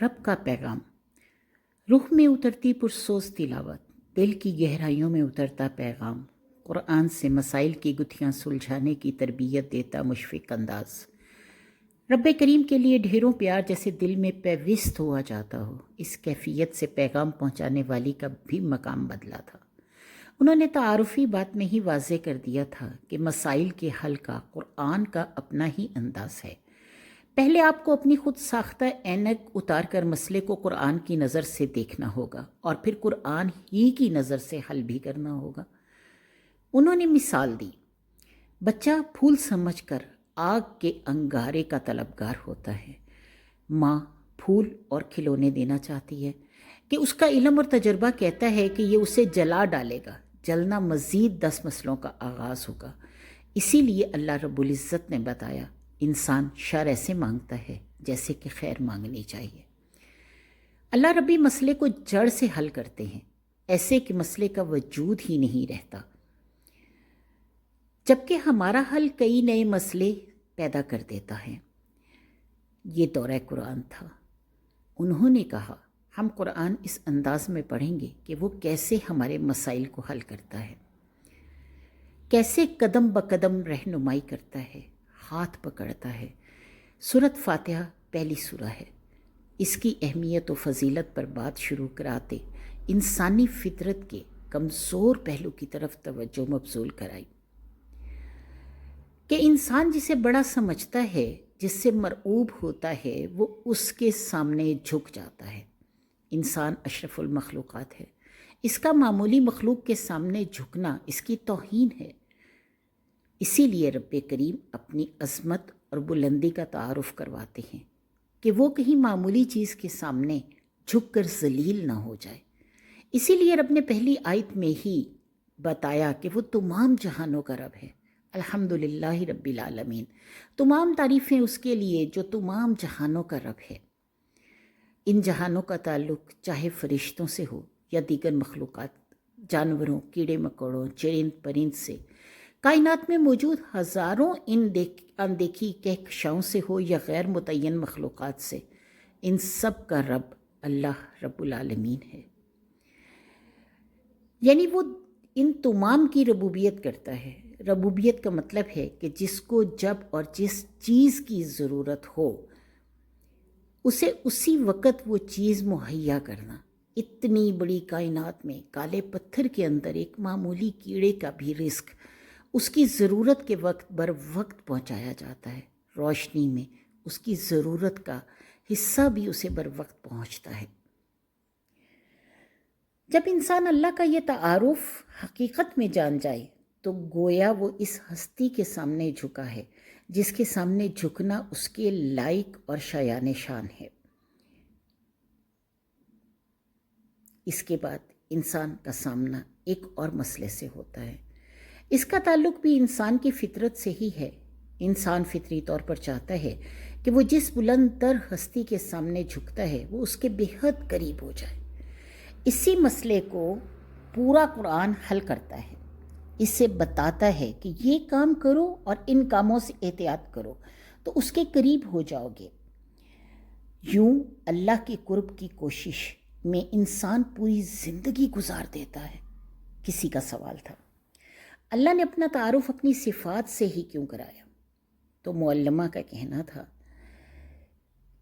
رب کا پیغام، روح میں اترتی پرسوز تلاوت، دل کی گہرائیوں میں اترتا پیغام، قرآن سے مسائل کی گتھیاں سلجھانے کی تربیت دیتا مشفق انداز۔ رب کریم کے لیے ڈھیروں پیار جیسے دل میں پیوست ہوا جاتا ہو، اس کیفیت سے پیغام پہنچانے والی کا بھی مقام بدلا تھا۔ انہوں نے تعارفی بات میں ہی واضح کر دیا تھا کہ مسائل کے حل کا قرآن کا اپنا ہی انداز ہے۔ پہلے آپ کو اپنی خود ساختہ اینک اتار کر مسئلے کو قرآن کی نظر سے دیکھنا ہوگا اور پھر قرآن ہی کی نظر سے حل بھی کرنا ہوگا۔ انہوں نے مثال دی، بچہ پھول سمجھ کر آگ کے انگارے کا طلبگار ہوتا ہے۔ ماں پھول اور کھلونے دینا چاہتی ہے کہ اس کا علم اور تجربہ کہتا ہے کہ یہ اسے جلا ڈالے گا، جلنا مزید 10 مسئلوں کا آغاز ہوگا۔ اسی لیے اللہ رب العزت نے بتایا، انسان شر ایسے مانگتا ہے جیسے کہ خیر مانگنی چاہیے۔ اللہ ربی مسئلے کو جڑ سے حل کرتے ہیں، ایسے کہ مسئلے کا وجود ہی نہیں رہتا، جبکہ ہمارا حل کئی نئے مسئلے پیدا کر دیتا ہے۔ یہ دورہ قرآن تھا۔ انہوں نے کہا، ہم قرآن اس انداز میں پڑھیں گے کہ وہ کیسے ہمارے مسائل کو حل کرتا ہے، کیسے قدم بقدم رہنمائی کرتا ہے، ہاتھ پکڑتا ہے۔ سورۃ فاتحہ پہلی سورہ ہے۔ اس کی اہمیت و فضیلت پر بات شروع کراتے انسانی فطرت کے کمزور پہلو کی طرف توجہ مبذول کرائی کہ انسان جسے بڑا سمجھتا ہے، جس سے مرعوب ہوتا ہے، وہ اس کے سامنے جھک جاتا ہے۔ انسان اشرف المخلوقات ہے، اس کا معمولی مخلوق کے سامنے جھکنا اس کی توہین ہے۔ اسی لیے رب کریم اپنی عظمت اور بلندی کا تعارف کرواتے ہیں کہ وہ کہیں معمولی چیز کے سامنے جھک کر ذلیل نہ ہو جائے۔ اسی لیے رب نے پہلی آیت میں ہی بتایا کہ وہ تمام جہانوں کا رب ہے۔ الحمدللہ رب العالمین، تمام تعریفیں اس کے لیے جو تمام جہانوں کا رب ہے۔ ان جہانوں کا تعلق چاہے فرشتوں سے ہو یا دیگر مخلوقات، جانوروں، کیڑے مکوڑوں، چرند پرند سے، کائنات میں موجود ہزاروں اندیکھی کہکشاؤں سے ہو یا غیر متعین مخلوقات سے، ان سب کا رب اللہ رب العالمین ہے۔ یعنی وہ ان تمام کی ربوبیت کرتا ہے۔ ربوبیت کا مطلب ہے کہ جس کو جب اور جس چیز کی ضرورت ہو اسے اسی وقت وہ چیز مہیا کرنا۔ اتنی بڑی کائنات میں کالے پتھر کے اندر ایک معمولی کیڑے کا بھی رزق اس کی ضرورت کے وقت بر وقت پہنچایا جاتا ہے۔ روشنی میں اس کی ضرورت کا حصہ بھی اسے بر وقت پہنچتا ہے۔ جب انسان اللہ کا یہ تعارف حقیقت میں جان جائے تو گویا وہ اس ہستی کے سامنے جھکا ہے جس کے سامنے جھکنا اس کے لائق اور شایان شان ہے۔ اس کے بعد انسان کا سامنا ایک اور مسئلے سے ہوتا ہے۔ اس کا تعلق بھی انسان کی فطرت سے ہی ہے۔ انسان فطری طور پر چاہتا ہے کہ وہ جس بلند تر ہستی کے سامنے جھکتا ہے وہ اس کے بے حد قریب ہو جائے۔ اسی مسئلے کو پورا قرآن حل کرتا ہے، اسے بتاتا ہے کہ یہ کام کرو اور ان کاموں سے احتیاط کرو تو اس کے قریب ہو جاؤ گے۔ یوں اللہ کے قرب کی کوشش میں انسان پوری زندگی گزار دیتا ہے۔ کسی کا سوال تھا، اللہ نے اپنا تعارف اپنی صفات سے ہی کیوں کرایا؟ تو معلمہ کا کہنا تھا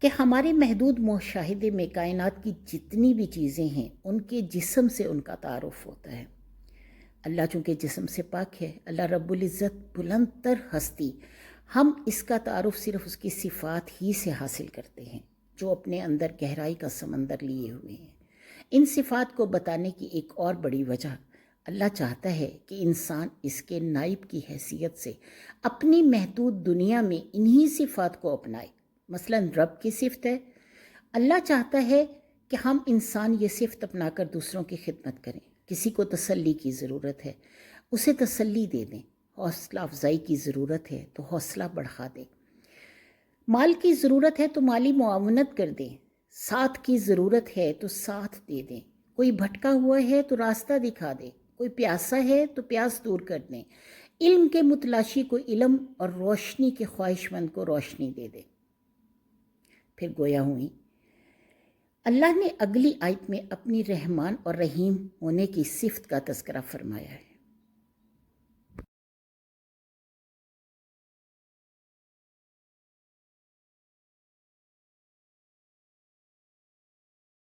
کہ ہمارے محدود مشاہدے میں کائنات کی جتنی بھی چیزیں ہیں ان کے جسم سے ان کا تعارف ہوتا ہے۔ اللہ چونکہ جسم سے پاک ہے، اللہ رب العزت بلند تر ہستی، ہم اس کا تعارف صرف اس کی صفات ہی سے حاصل کرتے ہیں جو اپنے اندر گہرائی کا سمندر لیے ہوئے ہیں۔ ان صفات کو بتانے کی ایک اور بڑی وجہ، اللہ چاہتا ہے کہ انسان اس کے نائب کی حیثیت سے اپنی محدود دنیا میں انہی صفات کو اپنائے۔ مثلا رب کی صفت ہے، اللہ چاہتا ہے کہ ہم انسان یہ صفت اپنا کر دوسروں کی خدمت کریں۔ کسی کو تسلی کی ضرورت ہے، اسے تسلی دے دیں۔ حوصلہ افزائی کی ضرورت ہے تو حوصلہ بڑھا دیں۔ مال کی ضرورت ہے تو مالی معاونت کر دیں۔ ساتھ کی ضرورت ہے تو ساتھ دے دیں۔ کوئی بھٹکا ہوا ہے تو راستہ دکھا دیں۔ کوئی پیاسا ہے تو پیاس دور کر دیں۔ علم کے متلاشی کو علم اور روشنی کے خواہش مند کو روشنی دے دیں۔ پھر گویا ہوئی اللہ نے اگلی آیت میں اپنی رحمان اور رحیم ہونے کی صفت کا تذکرہ فرمایا ہے۔